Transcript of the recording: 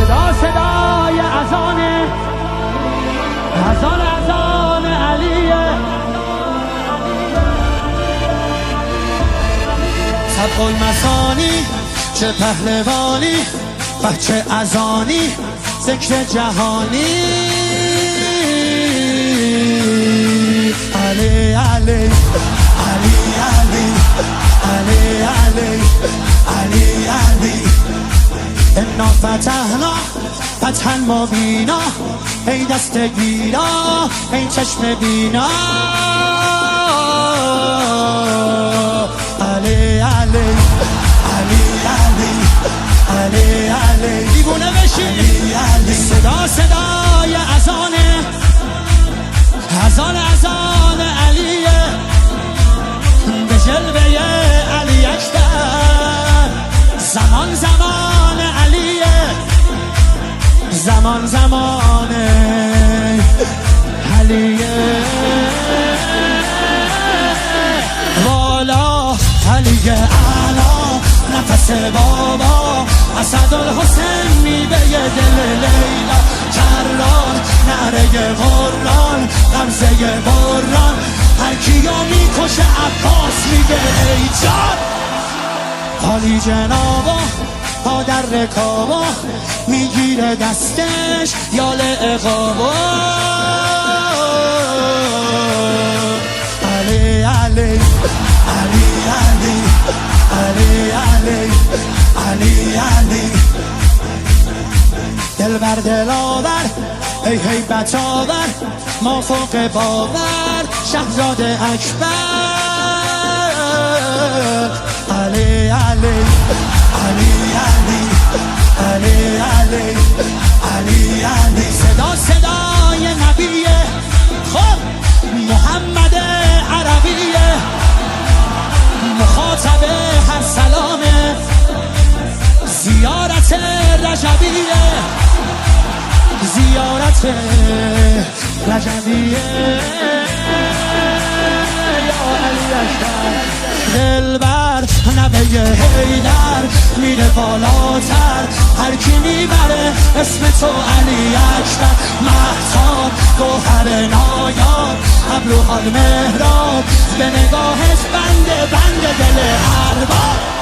صدا صدای اذانه، اذان علیه. سبق المثانی چه پهلوانی، بچه اذانی ذکر جهانی. علی علی علی علی علی علی علی علی انا فتحنا فتحا مبینا، ای دست گیرا ای چشم بینا. علی علی علی علی علی علی دیوونه بشی. صدا صدای اذانه، اذان علیه، به جلوه علی اکبر. زمان زمان علیه، زمان زمان علیه. والا علی اعلا نفس بابا، اسدالحسین میوه دل لیلا. کران نره قرآن غمزه بران، هر کیو میکشه عباس میگه ای جان. حالی جنابا پا در رکابا، میگیره دستش یال اقابا. علی علی علی علی علی علی علی علی دل بر دل آور ای هیبت آور، ما فوق باور شهزاده اکبر. علی علی علی علی علی علی علی علی صدا صدای نبیه، خب محمد عربیه، مخاطب هر سلامه. زیارت رجبیه، زیارت رجبیه. یا علی اکبر دلبر نبه حیدر، میره بالاتر هر کی میبره اسم تو علی اکبر. مهتاب گوهر نایاب، ابروها مهراب، به نگاهش بنده بنده دل ارباب.